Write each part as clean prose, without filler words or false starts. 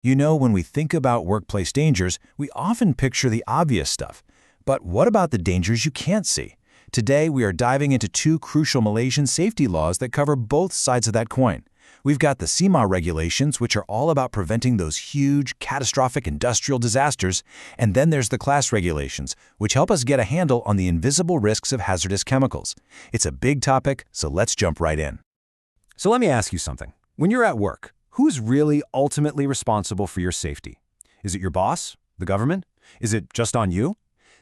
You know, when we think about workplace dangers, we often picture the obvious stuff. But what about the dangers you can't see? Today, we are diving into two crucial Malaysian safety laws that cover both sides of that coin. We've got the CIMAH regulations, which are all about preventing those huge, catastrophic industrial disasters, and then there's the class regulations, which help us get a handle on the invisible risks of hazardous chemicals. It's a big topic, so let's jump right in. So let me ask you something. When you're at work, who's really ultimately responsible for your safety? Is it your boss? The government? Is it just on you?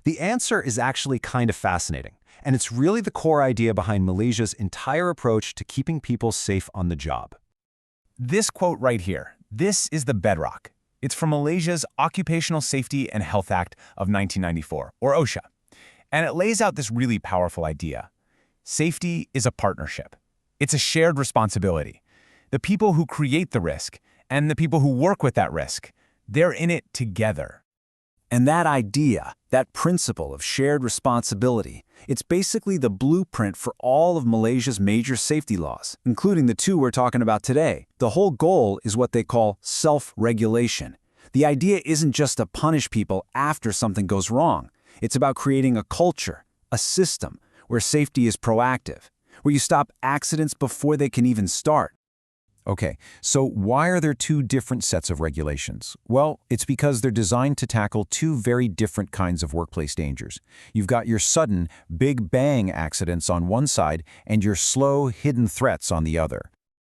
The answer is actually kind of fascinating, and it's really the core idea behind Malaysia's entire approach to keeping people safe on the job. This quote right here, this is the bedrock. It's from Malaysia's Occupational Safety and Health Act of 1994, or OSHA. And it lays out this really powerful idea. Safety is a partnership. It's a shared responsibility. The people who create the risk and the people who work with that risk, they're in it together. And that idea, that principle of shared responsibility, it's basically the blueprint for all of Malaysia's major safety laws, including the two we're talking about today. The whole goal is what they call self-regulation. The idea isn't just to punish people after something goes wrong. It's about creating a culture, a system, where safety is proactive, where you stop accidents before they can even start. Okay, so why are there two different sets of regulations? Well, it's because they're designed to tackle two very different kinds of workplace dangers. You've got your sudden, big bang accidents on one side and your slow, hidden threats on the other.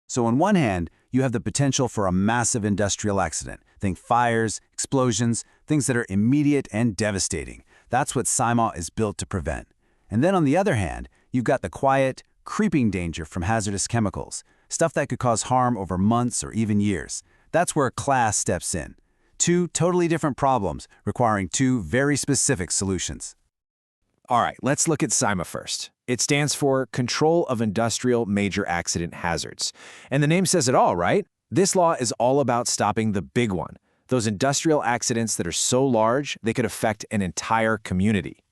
So on one hand, you have the potential for a massive industrial accident. Think fires, explosions, things that are immediate and devastating. That's what CIMAH is built to prevent. And then on the other hand, you've got the quiet, creeping danger from hazardous chemicals. Stuff that could cause harm over months or even years. That's where class steps in. Two totally different problems requiring two very specific solutions. All right, let's look at CIMA first. It stands for Control of Industrial Major Accident Hazards. And the name says it all, right? This law is all about stopping the big one, those industrial accidents that are so large they could affect an entire community.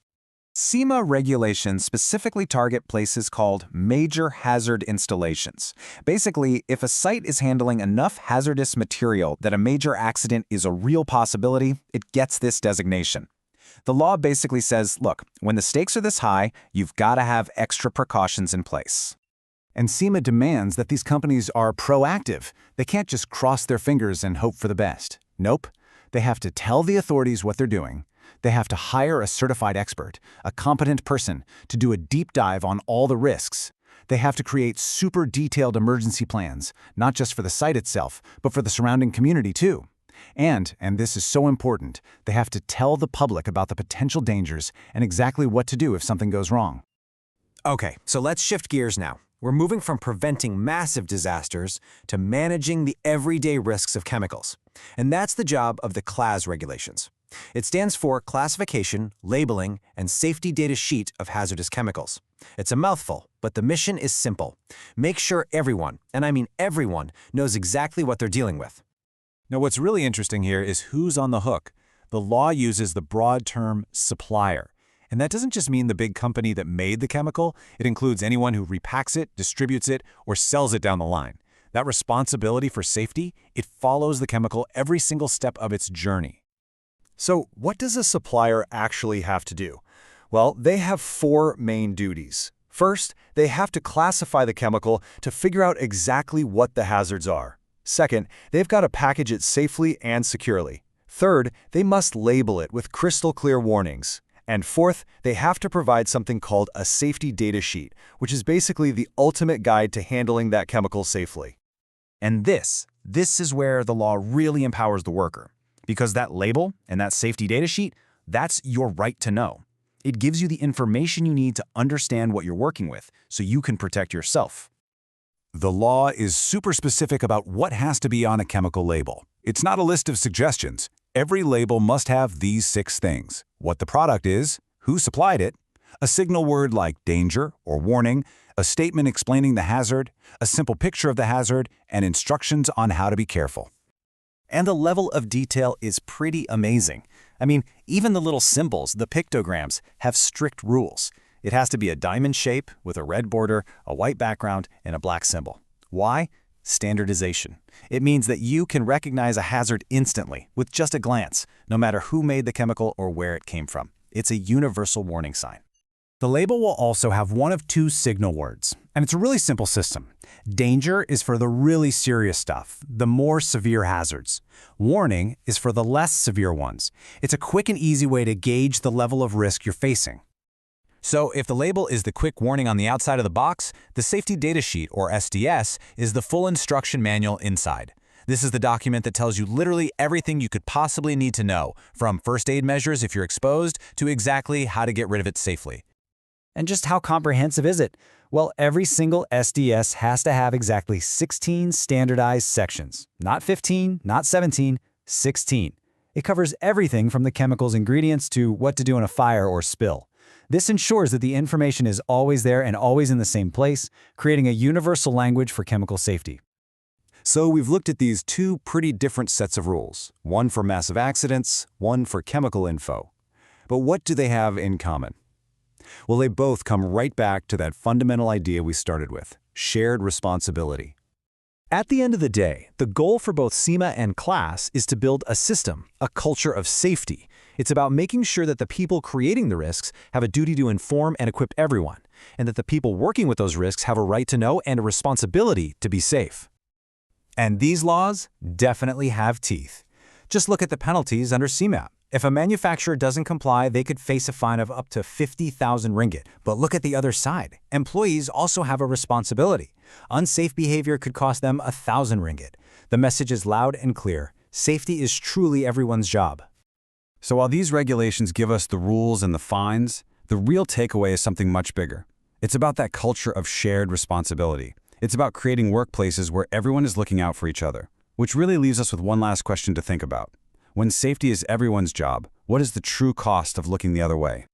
CIMA regulations specifically target places called major hazard installations. Basically, if a site is handling enough hazardous material that a major accident is a real possibility, it gets this designation. The law basically says, look, when the stakes are this high, you've got to have extra precautions in place. And CIMA demands that these companies are proactive. They can't just cross their fingers and hope for the best. Nope. They have to tell the authorities what they're doing. They have to hire a certified expert, a competent person, to do a deep dive on all the risks. They have to create super detailed emergency plans, not just for the site itself, but for the surrounding community too. And this is so important, they have to tell the public about the potential dangers and exactly what to do if something goes wrong. Okay, so let's shift gears now. We're moving from preventing massive disasters to managing the everyday risks of chemicals. And that's the job of the CLAS regulations. It stands for Classification, Labeling, and Safety Data Sheet of Hazardous Chemicals. It's a mouthful, but the mission is simple. Make sure everyone, and I mean everyone, knows exactly what they're dealing with. Now, what's really interesting here is who's on the hook. The law uses the broad term supplier. And that doesn't just mean the big company that made the chemical. It includes anyone who repacks it, distributes it, or sells it down the line. That responsibility for safety, it follows the chemical every single step of its journey. So what does a supplier actually have to do? Well, they have four main duties. First, they have to classify the chemical to figure out exactly what the hazards are. Second, they've got to package it safely and securely. Third, they must label it with crystal clear warnings. And fourth, they have to provide something called a safety data sheet, which is basically the ultimate guide to handling that chemical safely. And this is where the law really empowers the worker. Because that label and that safety data sheet, that's your right to know. It gives you the information you need to understand what you're working with, so you can protect yourself. The law is super specific about what has to be on a chemical label. It's not a list of suggestions. Every label must have these 6 things: what the product is, who supplied it, a signal word like danger or warning, a statement explaining the hazard, a simple picture of the hazard, and instructions on how to be careful. And the level of detail is pretty amazing. I mean, even the little symbols, the pictograms, have strict rules. It has to be a diamond shape with a red border, a white background, and a black symbol. Why? Standardization. It means that you can recognize a hazard instantly, with just a glance, no matter who made the chemical or where it came from. It's a universal warning sign. The label will also have one of two signal words, and it's a really simple system. Danger is for the really serious stuff, the more severe hazards. Warning is for the less severe ones. It's a quick and easy way to gauge the level of risk you're facing. So if the label is the quick warning on the outside of the box, the Safety Data Sheet, or SDS, is the full instruction manual inside. This is the document that tells you literally everything you could possibly need to know, from first aid measures if you're exposed to exactly how to get rid of it safely. And just how comprehensive is it? Well, every single SDS has to have exactly 16 standardized sections. Not 15, not 17, 16. It covers everything from the chemical's ingredients to what to do in a fire or spill. This ensures that the information is always there and always in the same place, creating a universal language for chemical safety. So we've looked at these two pretty different sets of rules, one for massive accidents, one for chemical info. But what do they have in common? Well, they both come right back to that fundamental idea we started with, shared responsibility. At the end of the day, the goal for both CIMA and class is to build a system, a culture of safety. It's about making sure that the people creating the risks have a duty to inform and equip everyone, and that the people working with those risks have a right to know and a responsibility to be safe. And these laws definitely have teeth. Just look at the penalties under CIMAH. If a manufacturer doesn't comply, they could face a fine of up to 50,000 ringgit. But look at the other side. Employees also have a responsibility. Unsafe behavior could cost them 1,000 ringgit. The message is loud and clear. Safety is truly everyone's job. So while these regulations give us the rules and the fines, the real takeaway is something much bigger. It's about that culture of shared responsibility. It's about creating workplaces where everyone is looking out for each other, which really leaves us with one last question to think about. When safety is everyone's job, what is the true cost of looking the other way?